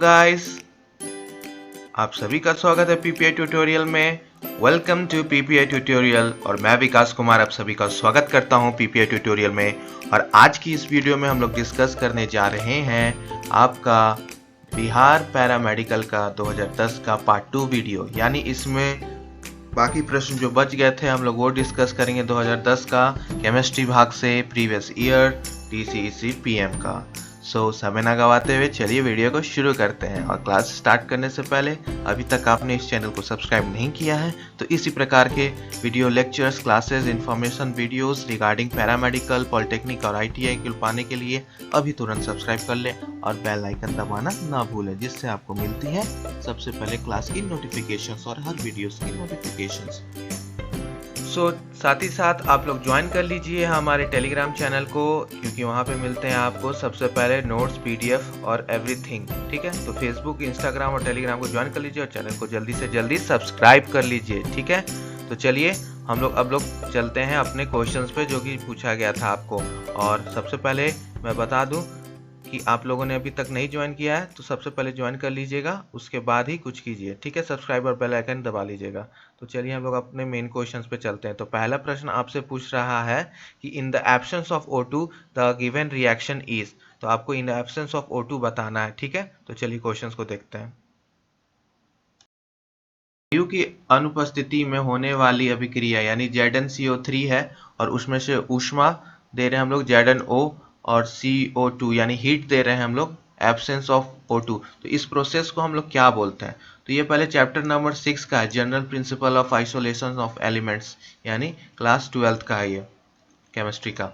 Guys, आप सभी का स्वागत है पीपीआई ट्यूटोरियल में। Welcome to PPI tutorial. और मैं विकास कुमार आप सभी का स्वागत करता हूं पीपीआई ट्यूटोरियल में। और आज की इस वीडियो में हम लोग डिस्कस करने जा रहे हैं आपका बिहार पैरामेडिकल का 2010 का पार्ट 2 वीडियो। यानी इसमें बाकी प्रश्न जो बच गए थे हम लोग वो डिस्कस करेंगे 2010 का केमिस्ट्री भाग से प्रीवियस ईयर टीसीईसी पीएम का। समय ना गवाते हुए चलिए वीडियो को शुरू करते हैं। और क्लास स्टार्ट करने से पहले अभी तक आपने इस चैनल को सब्सक्राइब नहीं किया है तो इसी प्रकार के video lectures, classes, information videos regarding paramedical, polytechnic और आईटीआई को पाने के लिए अभी तुरंत सब्सक्राइब कर लें और बेल आइकन दबाना ना भूलें, जिससे आपको मिलती है सबसे पहले क्लास की नोटिफिकेशंस और हर वीडियोस की नोटिफिकेशंस। साथ ही साथ आप लोग ज्वाइन कर लीजिए हमारे टेलीग्राम चैनल को, क्योंकि वहाँ पे मिलते हैं आपको सबसे पहले नोट्स, पीडीएफ और एवरीथिंग। ठीक है, तो फेसबुक, इंस्टाग्राम और टेलीग्राम को ज्वाइन कर लीजिए और चैनल को जल्दी से जल्दी सब्सक्राइब कर लीजिए। ठीक है, तो चलिए हम लोग अब चलते हैं अपने क्वेश्चंस पे जो कि पूछा गया था आपको। और सबसे पहले मैं बता दूं कि आप लोगों ने अभी तक नहीं ज्वाइन किया है तो सबसे पहले ज्वाइन कर लीजिएगा, उसके बाद ही कुछ कीजिए। ठीक है, सब्सक्राइब और बेल आइकन दबा लीजिएगा। तो चलिए हम लोग अपने मेन क्वेश्चंस पे चलते हैं। तो पहला प्रश्न आपसे पूछ रहा है कि in the absence of O2 the given reaction is. तो आपको in the absence of O2 बताना है। ठीक है, तो चलिए क्वेश्चंस को देखते हैं। वायु की अनुपस्थिति में होने वाली अभिक्रिया यानी ZnCO3 है और उसमें से ऊष्मा दे रहे हैं हम लोग ZnO और CO2 यानी हीट दे रहे हैं हम लोग एब्सेंस ऑफ O2। तो इस प्रोसेस को हम लोग क्या बोलते हैं? तो ये पहले चैप्टर नंबर 6 का है, general principle of isolation of elements, यानी क्लास 12 का है ये केमिस्ट्री का।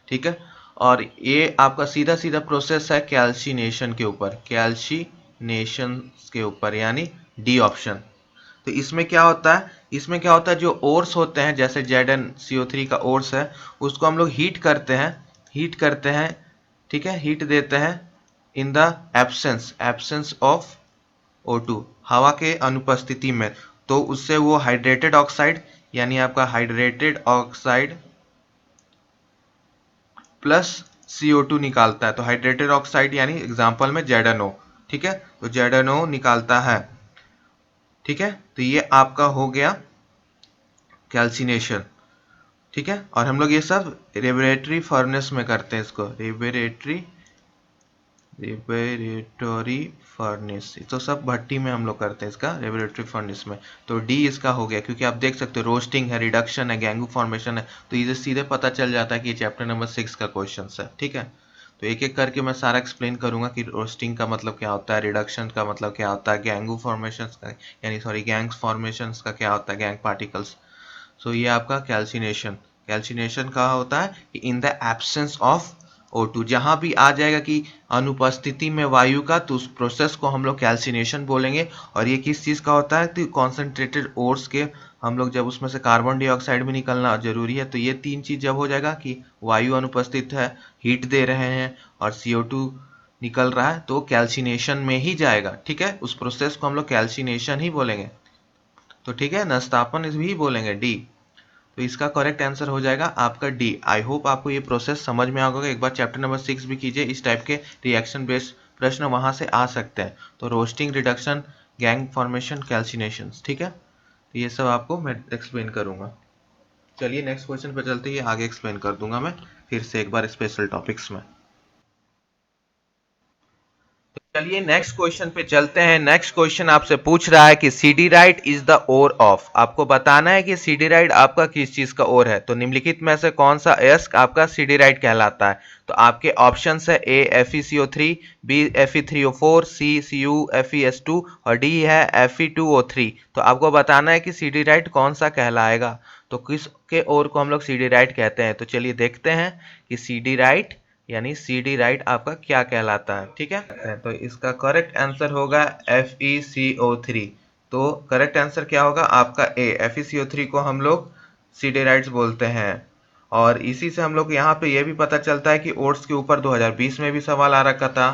ठीक है, और ये आपका सीधा सीधा प्रोसेस है कैल्सिनेशन के ऊपर, कैल्सिनेशन के ऊपर यानी डी ऑप्शन। तो इसमें क्या होता है, जो ओर्स होते हैं जैसे ZnCO3 का ओर्स है उसको हम लोग हीट करते हैं। ठीक है, हीट देते हैं in the absence of O2, हवा के अनुपस्थिति में। तो उससे वो हाइड्रेटेड ऑक्साइड यानी आपका हाइड्रेटेड ऑक्साइड प्लस CO2 निकालता है। तो हाइड्रेटेड ऑक्साइड यानी एग्जांपल में ZnO। ठीक है, तो ZnO निकालता है। ठीक है, तो ये आपका हो गया कैल्सिनेशन। ठीक है, और हम लोग ये सब लेबोरेटरी फर्नेस में करते हैं इसको, लेबोरेटरी फर्नेस। तो सब भट्टी में हम लोग करते हैं इसका, लेबोरेटरी फर्नेस में। तो डी इसका हो गया, क्योंकि आप देख सकते हो रोस्टिंग है, रिडक्शन है, गैंगू फॉर्मेशन है। तो इसे सीधे पता चल जाता है कि ये चैप्टर नंबर 6 का क्वेश्चन है। ठीक है, तो एक एक करके मैं सारा एक्सप्लेन करूंगा कि रोस्टिंग का मतलब क्या होता है, रिडक्शन का मतलब क्या होता है, गैंगू फॉर्मेशन का यानी गैंग्स फॉर्मेशन का क्या होता है, गैंग पार्टिकल्स। ये आपका कैल्सिनेशन का होता है कि in the absence of O2, जहां भी आ जाएगा कि अनुपस्थिति में वायु का, तो उस प्रोसेस को हम लोग कैल्सिनेशन बोलेंगे। और ये किस चीज का होता है, तो कॉन्सेंट्रेटेड ओर्स के हम लोग जब उसमें से कार्बन डाइऑक्साइड भी निकलना जरूरी है, तो ये तीन चीज जब हो जाएगा कि वायु अनुपस्थित है, हीट दे रहे हैं और CO2 निकल रहा है, तो कैल्सिनेशन में ही जाएगा। ठीक है, उस प्रोसेस को हम लोग कैल्सिनेशन ही बोलेंगे। तो ठीक है, नस्तापन भी बोलेंगे, डी। तो इसका करेक्ट आंसर हो जाएगा आपका डी। आई होप आपको ये प्रोसेस समझ में आ गया। एक बार चैप्टर नंबर 6 भी कीजिए, इस टाइप के रिएक्शन बेस्ड प्रश्न वहां से आ सकते हैं। तो roasting, reduction, gang formation, calcination. ठीक है, तो ये सब आपको मैं एक्सप्लेन करूंगा। चलिए नेक्स्ट क्वेश्चन पे चलते हैं, आगे एक्सप्लेन कर दूंगा मैं फिर से एक बार स्पेशल टॉपिक्स में। चलिए नेक्स्ट क्वेश्चन पे चलते हैं। नेक्स्ट क्वेश्चन आपसे पूछ रहा है कि सिडीराइट इज द ओर ऑफ। आपको बताना है कि सिडीराइट आपका किस चीज का ओर है। तो निम्नलिखित में से कौन सा अयस्क आपका सिडीराइट कहलाता है? तो आपके ऑप्शंस है ए FeCO3, बी Fe3O4, सी CuFeS2 और डी है Fe2O3। तो आपको बताना है कि सिडीराइट कौन सा कहलाएगा, तो किस के ओर को हम लोग सिडीराइट कहते हैं। तो चलिए देखते हैं कि सिडीराइट यानी सिडीराइट आपका क्या कहलाता है। ठीक है, तो इसका करेक्ट आंसर होगा FeCO3। तो करेक्ट आंसर क्या होगा आपका ए, FeCO3 को हम लोग सिडीराइट्स बोलते हैं। और इसी से हम लोग यहाँ पे ये भी पता चलता है कि ओट्स के ऊपर 2020 में भी सवाल आ रखा था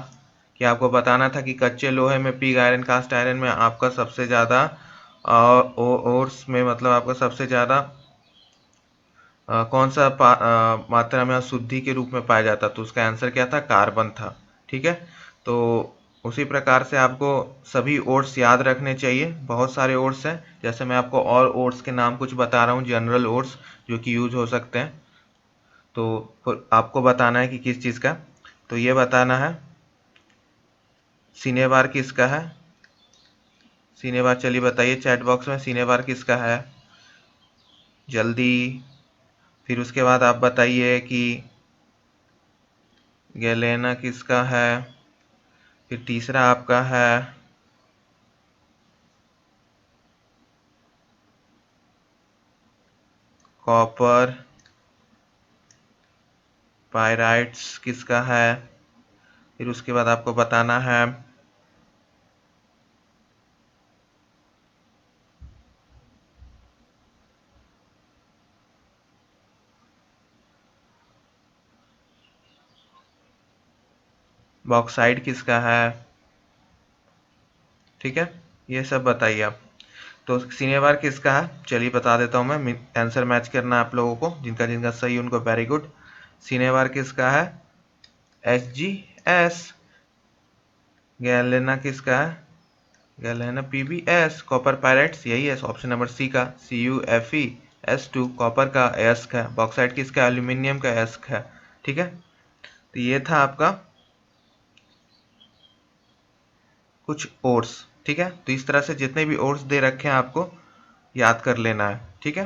कि आपको बताना था कि कच्चे लोहे में, पिग आयरन, कास्ट आयरन में आपका सबसे ज्यादा ओट्स में मतलब आपका सबसे ज्यादा कौन सा मात्रा में अशुद्धि के रूप में पाया जाता, तो उसका आंसर क्या था, कार्बन था। ठीक है, तो उसी प्रकार से आपको सभी ओट्स याद रखने चाहिए। बहुत सारे ओट्स हैं, जैसे मैं आपको और ओट्स के नाम कुछ बता रहा हूँ, जनरल ओट्स जो कि यूज हो सकते हैं। तो फिर आपको बताना है कि किस चीज़ का। तो ये बताना है सिनेबार किसका है। सिनेबार चलिए बताइए चैट बॉक्स में, सिनेबार किसका है जल्दी। फिर उसके बाद आप बताइए कि गैलेना किसका है। फिर तीसरा आपका है कॉपर पायराइट्स किसका है। फिर उसके बाद आपको बताना है बॉक्साइड किसका है। ठीक है, ये सब बताइए आप। तो सिनेबार किसका है चलिए बता देता हूँ मैं, आंसर मैच करना है आप लोगों को, जिनका जिनका सही उनको वेरी गुड। सिनेबार किसका है HgS। गैलेना किसका है गैलेना PbS। कॉपर पायरेट्स यही है ऑप्शन नंबर सी का CuFeS2 कॉपर का एस्क है। बॉक्साइड किसका एल्यूमिनियम का एस्क है। ठीक है, तो ये था आपका कुछ ओट्स। ठीक है, तो इस तरह से जितने भी ओट्स दे रखे हैं आपको याद कर लेना है। ठीक है,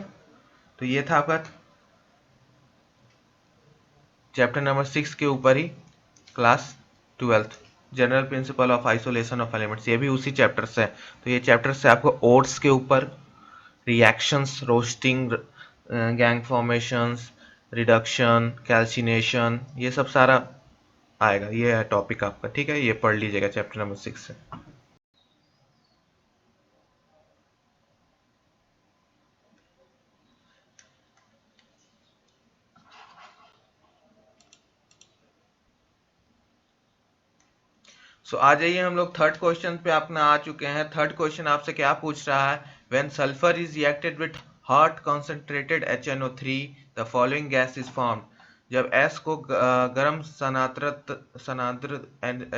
तो ये था आपका चैप्टर नंबर 6 के ऊपर ही class 12 general principle of isolation of elements, ये भी उसी चैप्टर से है। तो ये चैप्टर से आपको ओट्स के ऊपर reactions, roasting, gang formations, reduction, calcination, ये सब सारा आएगा। ये है टॉपिक आपका। ठीक है, ये पढ़ लीजिएगा चैप्टर नंबर 6 से। सो आ जाइए हम लोग थर्ड क्वेश्चन पे अपना आ चुके हैं। थर्ड क्वेश्चन आपसे क्या पूछ रहा है, when sulphur is reacted with hot concentrated HNO3 the following gas is formed. जब S को गर्म सनाद्र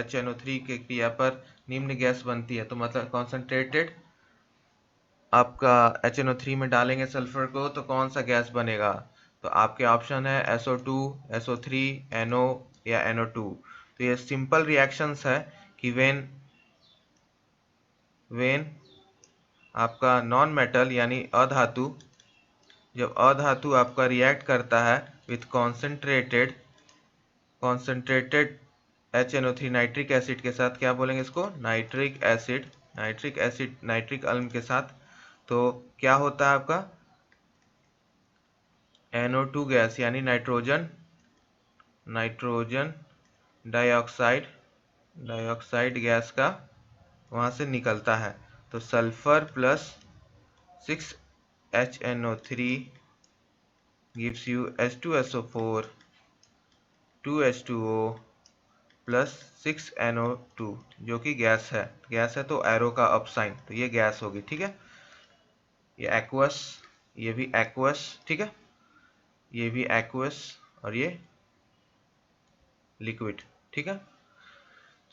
HNO3 के क्रिया पर निम्न गैस बनती है, तो मतलब कॉन्सेंट्रेटेड आपका HNO3 में डालेंगे सल्फर को तो कौन सा गैस बनेगा। तो आपके ऑप्शन है SO2, SO3, NO या NO2। तो ये सिंपल रिएक्शंस है कि वेन आपका नॉन मेटल यानी अधातु, जब अधातु आपका रिएक्ट करता है with concentrated HNO3 nitric acid के साथ, क्या बोलेंगे इसको, नाइट्रिक एसिड नाइट्रिक अम्ल के साथ, तो क्या होता है आपका NO2 गैस यानी नाइट्रोजन डाइऑक्साइड गैस का वहां से निकलता है। तो sulphur plus 6HNO3 gives you H2SO4 2H2O plus 6NO2 जो कि गैस है तो एरो का अप साइन, तो ये गैस होगी। ठीक है, ये एक्वस, ये भी एक्वस। ठीक है, ये भी एक्वस और ये लिक्विड। ठीक है,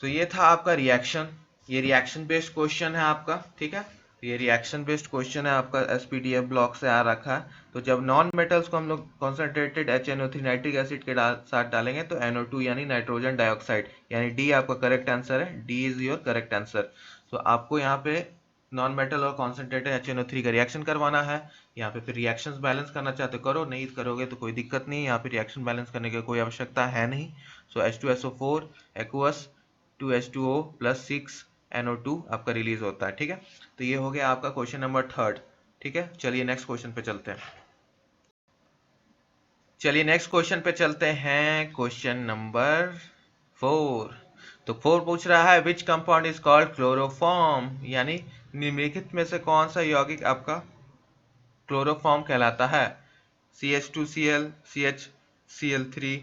तो ये था आपका रिएक्शन। ये रिएक्शन बेस्ड क्वेश्चन है आपका। ठीक है, तो ये रिएक्शन बेस्ड क्वेश्चन है आपका, SPDF ब्लॉक से आ रखा है। तो जब नॉन मेटल्स को हम लोग कॉन्सेंट्रेटेड HNO3 नाइट्रिक एसिड के साथ डालेंगे तो NO2 यानी नाइट्रोजन डाइऑक्साइड, यानी डी आपका करेक्ट आंसर है। D is your correct answer. तो आपको यहाँ पे नॉन मेटल और कॉन्सेंट्रेटेड HNO3 का रिएक्शन करवाना है। यहाँ पे फिर रिएक्शंस बैलेंस करना चाहते करो, नहीं करोगे तो कोई दिक्कत नहीं। यहाँ पे रिएक्शन बैलेंस करने की कोई आवश्यकता है नहीं। सो H2SO4 aqueous 2H2O plus 6NO2 आपका रिलीज होता है। ठीक है, तो ये हो गया आपका क्वेश्चन नंबर थर्ड। ठीक है, चलिए नेक्स्ट क्वेश्चन पे चलते हैं। Question number 4। तो 4 पूछ रहा है which compound is called chloroform, यानी निम्नलिखित में से कौन सा यौगिक आपका क्लोरोफॉर्म कहलाता है। CH2Cl, CHCl3,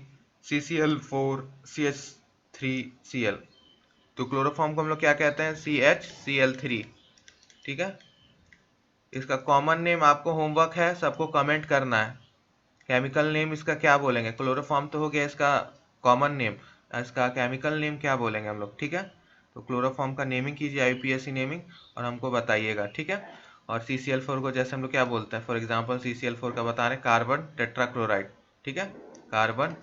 CCl4, CH3Cl। तो क्लोरोफॉर्म को हम लोग क्या कहते हैं, CHCl3। ठीक है, इसका कॉमन नेम आपको होमवर्क है, सबको कमेंट करना है। केमिकल नेम इसका क्या बोलेंगे, क्लोरोफॉर्म तो हो गया इसका कॉमन नेम, इसका केमिकल नेम क्या बोलेंगे हम लोग। ठीक है, तो क्लोरोफॉर्म का नेमिंग कीजिए, IUPAC नेमिंग, और हमको बताइएगा, ठीक है। और CCl4 को जैसे हम लोग क्या बोलते हैं, फॉर एग्जांपल CCl4 का बता रहे हैं कार्बन टेट्राक्लोराइड, ठीक है, कार्बन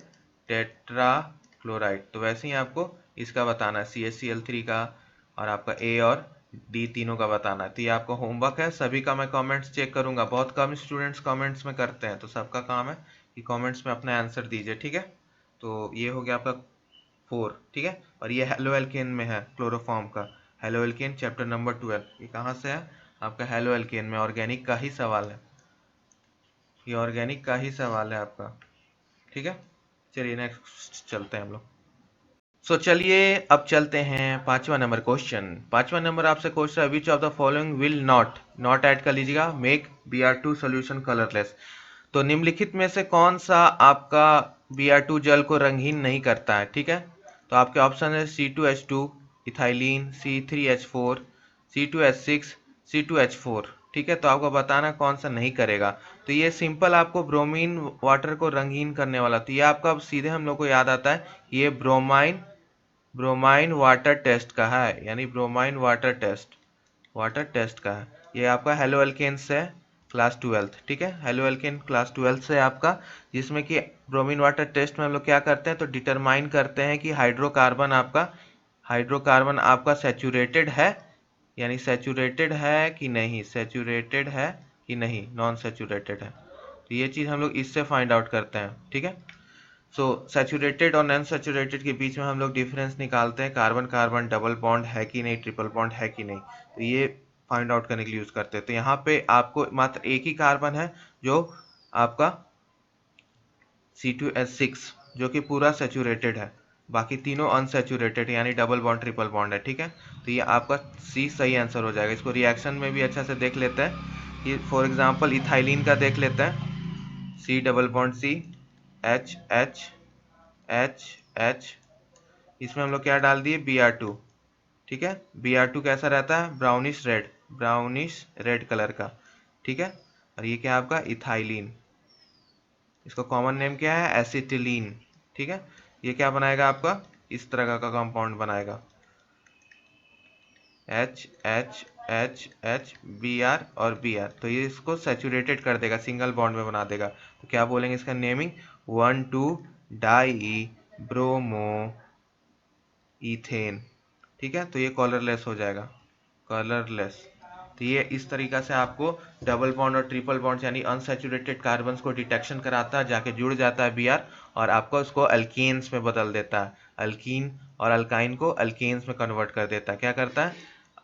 टेट्राक्लोराइड। तो वैसे ही आपको इसका बताना है CaCl3 का, और आपका A और D तीनों का बताना है। तो ये आपका होमवर्क है, सभी का मैं कमेंट्स चेक करूंगा, बहुत कम स्टूडेंट्स कमेंट्स में करते हैं, तो सबका काम है कि कमेंट्स में अपना आंसर दीजिए, ठीक है। तो ये हो गया आपका 4, ठीक है। और ये हेलो एल्केन में है क्लोरोफॉर्म का, हेलो एल्केन चैप्टर नंबर 12। ये कहाँ से है आपका, हेलो एल्केन में, ऑर्गेनिक का ही सवाल है, ये ऑर्गेनिक का ही सवाल है आपका, ठीक है। चलिए नेक्स्ट चलते हैं हम लोग। चलिए अब चलते हैं 5वां नंबर क्वेश्चन। 5वां नंबर आपसे क्वेश्चन है, which of the following will not add कर लीजिएगा, मेक Br2 सोल्यूशन कलरलेस। तो निम्नलिखित में से कौन सा आपका Br2 जल को रंगहीन नहीं करता है, ठीक है। तो आपके ऑप्शन है C2H2, ethylene, C3H4, C2H6, C2H4, ठीक है। तो आपको बताना कौन सा नहीं करेगा। तो ये सिंपल आपको ब्रोमीन वाटर को रंगीन करने वाला, तो ये आपका अब सीधे हम लोग को याद आता है, ये ब्रोमाइन वाटर टेस्ट का है, यानी ब्रोमाइन वाटर टेस्ट का है। ये आपका हेलो एल्केन्स है क्लास 12, ठीक है, हेलो एल्केन क्लास 12 से आपका, जिसमें कि ब्रोमीन वाटर टेस्ट में हम लोग क्या करते हैं, तो डिटरमाइन करते हैं कि हाइड्रोकार्बन आपका सैचुरेटेड है, यानी सैचुरेटेड है कि नहीं, नॉन सैचुरेटेड है। तो ये चीज़ हम लोग इससे फाइंड आउट करते हैं, ठीक है। सैचुरेटेड और नॉन सैचुरेटेड के बीच में हम लोग डिफरेंस निकालते हैं, कार्बन कार्बन डबल बॉन्ड है कि नहीं, ट्रिपल बॉन्ड है कि नहीं, तो ये फाइंड आउट करने के लिए यूज करते हैं। तो यहाँ पे आपको मात्र एक ही कार्बन है जो आपका C2H6, जो कि पूरा सैचुरेटेड है, बाकी तीनों अनसैचुरेटेड यानी डबल बॉन्ड ट्रिपल बॉन्ड है, ठीक है। तो ये आपका C सही आंसर हो जाएगा। इसको रिएक्शन में भी अच्छा से देख लेते हैं कि फॉर एग्जांपल इथाइलिन का देख लेते हैं, C double bond C, H H H H, इसमें हम लोग क्या डाल दिए, Br2, ठीक है। Br2 कैसा रहता है, ब्राउनिश रेड कलर का, ठीक है। और ये क्या है आपका इथाइलिन, इसका कॉमन नेम क्या है, एसिटिलीन, ठीक है। ये क्या बनाएगा आपका, इस तरह का कंपाउंड बनाएगा, H H H H Br और Br, तो ये इसको सैचुरेटेड कर देगा, सिंगल बॉन्ड में बना देगा। तो क्या बोलेंगे इसका नेमिंग, 1,2 डाई ब्रोमो इथेन, ठीक है। तो ये कलरलेस हो जाएगा, कलरलेस। तो ये इस तरीका से आपको डबल बॉन्ड और ट्रिपल बॉन्ड यानी अनसैचुरेटेड कार्बन्स को डिटेक्शन कराता है, जाके जुड़ जाता है Br, और आपको उसको अल्कीन्स में बदल देता है, अल्कीन और अल्काइन को अल्केन्स में कन्वर्ट कर देता है। क्या करता है,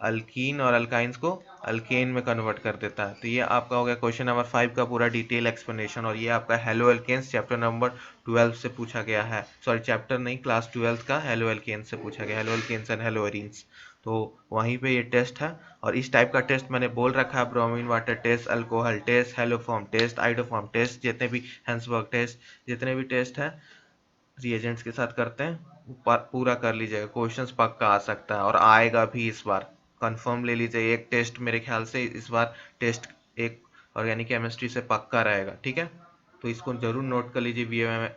अल्कीन और अल्काइंस को अल्केन में कन्वर्ट कर देता है। तो ये आपका हो गया क्वेश्चन नंबर 5 का पूरा डिटेल एक्सप्लेनेशन, और ये आपका हेलो एल्केन्स चैप्टर नंबर 12 से पूछा गया है, सॉरी चैप्टर नहीं, क्लास 12 का हेलो एल्केन्स से पूछा गया, halo alkanes and halo arenes. तो वहीं पे ये टेस्ट है, और इस टाइप का टेस्ट मैंने बोल रखा है, bromine water test, alcohol test, haloform test, iodoform test, जितने भी हैंसबर्ग टेस्ट, जितने भी टेस्ट है रिएजेंट्स के साथ करते हैं, पूरा कर लीजिएगा, क्वेश्चंस पक्का आ सकता है और आएगा भी इस बार, कंफर्म ले लीजिए। एक टेस्ट मेरे ख्याल से इस बार टेस्ट एक ऑर्गेनिक केमिस्ट्री से पक्का रहेगा, ठीक है। तो इसको जरूर नोट कर लीजिए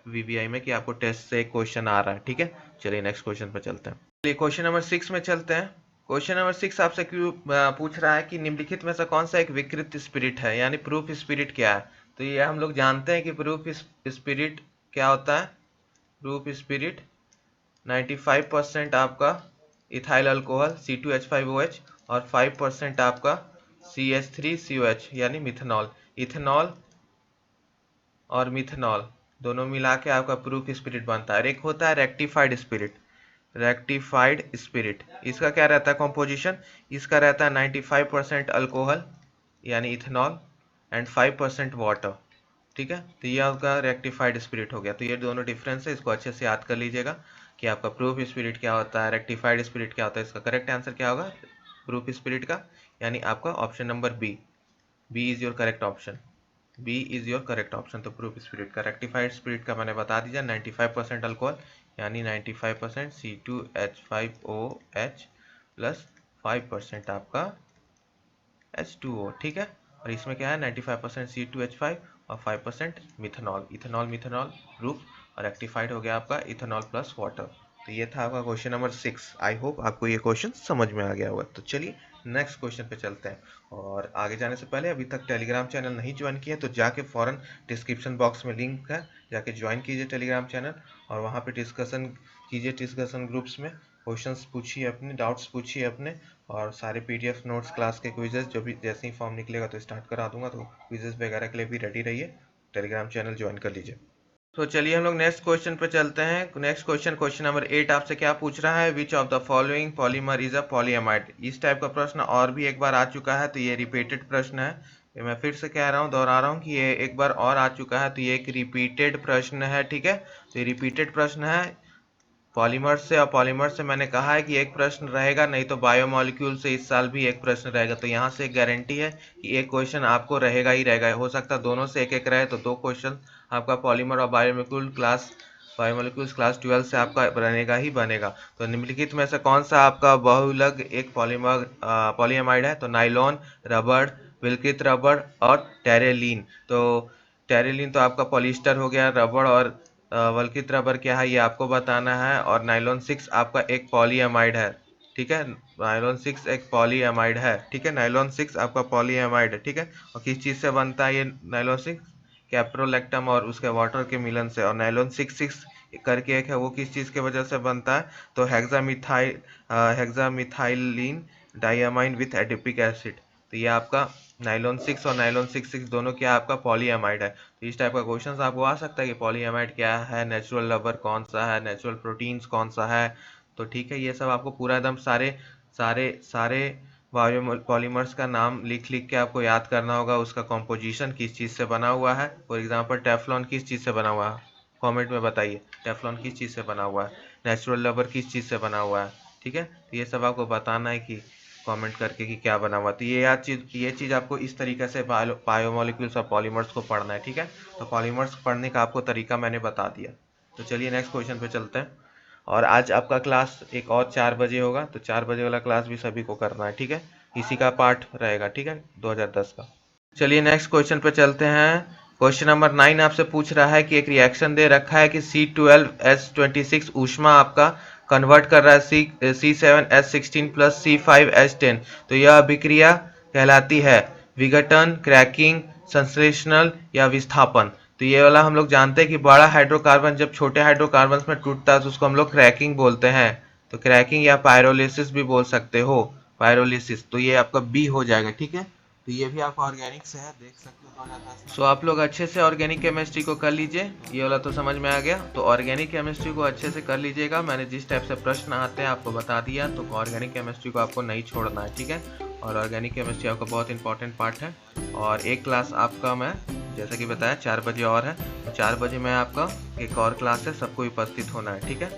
VVI में कि आपको टेस्ट से एक क्वेश्चन आ रहा है, ठीक है। चलिए नेक्स्ट क्वेश्चन पर चलते हैं। चलिए क्वेश्चन नंबर 6 में चलते हैं। क्वेश्चन नंबर 6 आपसे क्यों पूछ रहा है कि निम्नलिखित में से कौन सा एक विकृत स्पिरिट है, यानी प्रूफ स्पिरिट क्या है। तो ये हम लोग जानते हैं कि प्रूफ स्पिरिट क्या होता है, प्रूफ स्पिरिट 95% आपका इथाइल अल्कोहल C2H5OH और 5% आपका CH3COH यानी मिथेनॉल, इथेनॉल और मिथेनॉल दोनों मिला के आपका प्रूफ स्पिरिट बनता है। एक होता है रेक्टिफाइड स्पिरिट, इसका क्या रहता है कॉम्पोजिशन, इसका रहता है 95% अल्कोहल यानी इथेनॉल एंड 5% वाटर, ठीक है। तो ये आपका रेक्टिफाइड स्पिरिट हो गया। तो ये दोनों डिफरेंस है, इसको अच्छे से याद कर लीजिएगा कि आपका प्रूफ स्पिरिट क्या होता है, रेक्टिफाइड स्पिरिट क्या होता है। इसका करेक्ट आंसर क्या होगा प्रूफ स्पिरिट का, यानी आपका option number B is your correct option, B is your correct option. तो प्रूफ स्पिरिट का, रेक्टिफाइड स्पिरिट का मैंने बता दीजिए 95% अल्कोहल यानी 95% C2H5OH प्लस 5% आपका H2O, ठीक है। और इसमें क्या है 95% C2H5 और 5% मिथेनॉल, इथेनॉल प्रूफ, और रेक्टिफाइड हो गया आपका इथेनॉल प्लस वाटर। तो ये था आपका क्वेश्चन नंबर 6। आई होप आपको ये क्वेश्चन समझ में आ गया होगा। तो चलिए नेक्स्ट क्वेश्चन पे चलते हैं। और आगे जाने से पहले अभी तक टेलीग्राम चैनल नहीं ज्वाइन किया तो जाके फ़ौरन डिस्क्रिप्शन बॉक्स में लिंक है, जाके ज्वाइन कीजिए टेलीग्राम चैनल और वहाँ पे डिस्कशन कीजिए, डिस्कशन ग्रुप्स में क्वेश्चंस पूछिए, अपने डाउट्स पूछिए अपने, और सारे पीडीएफ नोट्स, क्लास के क्विजेस जो भी जैसे ही फॉर्म निकलेगा तो स्टार्ट करा दूंगा, तो क्विजेस वगैरह के लिए भी रेडी रहिए, टेलीग्राम चैनल ज्वाइन कर लीजिए। तो चलिए हम लोग नेक्स्ट क्वेश्चन पे चलते हैं। नेक्स्ट क्वेश्चन नंबर 8 आपसे क्या पूछ रहा है, which of the following polymer is a polyamide. इस टाइप का प्रश्न और भी एक बार आ चुका है, तो ये रिपीटेड प्रश्न है। ये मैं फिर से कह रहा हूँ, दोहरा रहा हूँ कि ये एक बार और आ चुका है, तो ये एक रिपीटेड प्रश्न है, ठीक है। तो ये रिपीटेड प्रश्न है पॉलीमर्स से, और पॉलीमर्स से मैंने कहा है कि एक प्रश्न रहेगा, नहीं तो बायोमोलिक्यूल से इस साल भी एक प्रश्न रहेगा। तो यहाँ से एक गारंटी है कि एक क्वेश्चन आपको रहेगा ही रहेगा। हो सकता है दोनों से एक एक रहे, तो 2 क्वेश्चन आपका पॉलीमर और बायोमोलिक्यूल्स क्लास 12 से आपका बनेगा ही बनेगा। तो निम्नलिखित में से कौन सा आपका बहुलक एक पॉलीएमाइड है, तो नाइलॉन, रबड़, विलकित रबड़ और टेरेलिन। तो टेरेलिन तो आपका पॉलिस्टर हो गया, रबड़ और वल्कित रबर क्या है ये आपको बताना है, और नाइलॉन 6 आपका एक पॉलीएमाइड है, ठीक है। नाइलॉन 6 एक पॉलीएमाइड है, ठीक है। नाइलॉन 6 आपका पॉलीएमाइड है, ठीक है। और किस चीज़ से बनता है ये नाइलॉन 6? कैप्रोलैक्टम और उसके वाटर के मिलन से। और नाइलॉन 6 करके एक है, वो किस चीज़ के वजह से बनता है, तो hexamethylene diamine with adipic acid. तो ये आपका नाइलॉन 6 और नाइलॉन 6 दोनों क्या आपका पॉलीएमाइड है। तो इस टाइप का क्वेश्चन आपको आ सकता है कि पॉलीएमाइड क्या है, नेचुरल रबर कौन सा है, नेचुरल प्रोटीन्स कौन सा है। तो ठीक है, ये सब आपको पूरा एकदम सारे सारे सारे पॉलीमर्स का नाम लिख लिख के आपको याद करना होगा, उसका कॉम्पोजिशन किस चीज़ से बना हुआ है। फॉर एग्जाम्पल टेफ्लॉन किस चीज़ से बना हुआ है, कॉमेंट में बताइए टेफ्लॉन किस चीज़ से बना हुआ है, नेचुरल रबर किस चीज़ से बना हुआ है, ठीक है। तो ये सब आपको बताना है कि कमेंट करके कि क्या बना हुआ। तो ये चीज़ आपको इस तरीके से बायोमोलिक्यूल्स और पॉलीमर्स को पढ़ना है, ठीक है। तो पॉलीमर्स पढ़ने का आपको तरीका मैंने बता दिया। तो चलिए नेक्स्ट क्वेश्चन पे चलते हैं। और आज आपका क्लास एक और 4 बजे होगा, तो 4 बजे वाला क्लास भी सभी को करना है, ठीक है। इसी का पार्ट रहेगा, ठीक है, 2010 का। चलिए नेक्स्ट क्वेश्चन पे चलते हैं। क्वेश्चन नंबर 9 आपसे पूछ रहा है कि एक रिएक्शन दे रखा है कि C12H26 ऊष्मा आपका कन्वर्ट कर रहा है C7H16 प्लस C5H10। तो यह अभिक्रिया कहलाती है विघटन, क्रैकिंग, संश्लेषण या विस्थापन। तो ये वाला हम लोग जानते हैं कि बड़ा हाइड्रोकार्बन जब छोटे हाइड्रोकार्बन में टूटता है तो उसको हम लोग क्रैकिंग बोलते हैं। तो क्रैकिंग या पायरोलिसिस भी बोल सकते हो, पायरोलिसिस। तो ये आपका बी हो जाएगा, ठीक है। तो ये भी आपका ऑर्गेनिक से है, देख सकते हो 2010। सो आप लोग अच्छे से ऑर्गेनिक केमिस्ट्री को कर लीजिए, ये वाला तो समझ में आ गया। तो ऑर्गेनिक केमिस्ट्री को अच्छे से कर लीजिएगा, मैंने जिस टाइप से प्रश्न आते हैं आपको बता दिया। तो ऑर्गेनिक केमिस्ट्री को आपको नहीं छोड़ना है, ठीक है। और ऑर्गेनिक केमिस्ट्री आपका बहुत इंपॉर्टेंट पार्ट है। और एक क्लास आपका मैं जैसा कि बताया 4 बजे और है, तो 4 बजे में आपका एक और क्लास है, सबको उपस्थित होना है, ठीक है।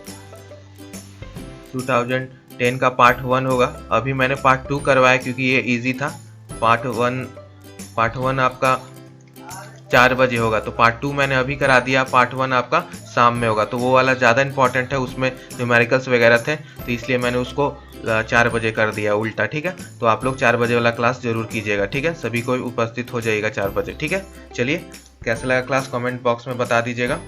2010 का पार्ट 1 होगा, अभी मैंने पार्ट 2 करवाया क्योंकि ये इजी था। पार्ट वन आपका 4 बजे होगा, तो पार्ट 2 मैंने अभी करा दिया, पार्ट 1 आपका शाम में होगा। तो वो वाला ज़्यादा इंपॉर्टेंट है, उसमें न्यूमेरिकल्स वगैरह थे, तो इसलिए मैंने उसको 4 बजे कर दिया उल्टा, ठीक है। तो आप लोग 4 बजे वाला क्लास जरूर कीजिएगा, ठीक है। सभी को उपस्थित हो जाइएगा 4 बजे, ठीक है। चलिए कैसा लगा क्लास कमेंट बॉक्स में बता दीजिएगा।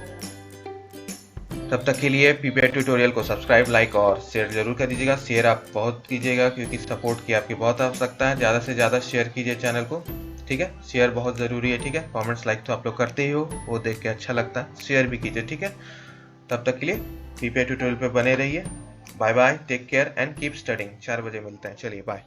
तब तक के लिए पीपीआई ट्यूटोरियल को सब्सक्राइब, लाइक और शेयर जरूर कर दीजिएगा। शेयर आप बहुत कीजिएगा क्योंकि सपोर्ट की आपकी बहुत आवश्यकता है। ज़्यादा से ज़्यादा शेयर कीजिए चैनल को, ठीक है। शेयर बहुत ज़रूरी है, ठीक है। कमेंट्स लाइक तो आप लोग करते ही हो, वो देख के अच्छा लगता है, शेयर भी कीजिए, ठीक है। तब तक के लिए पीपीआई ट्यूटोरियल पे बने रहिए। Bye bye, take care and keep studying. 4 बजे मिलते हैं, चलिए बाय।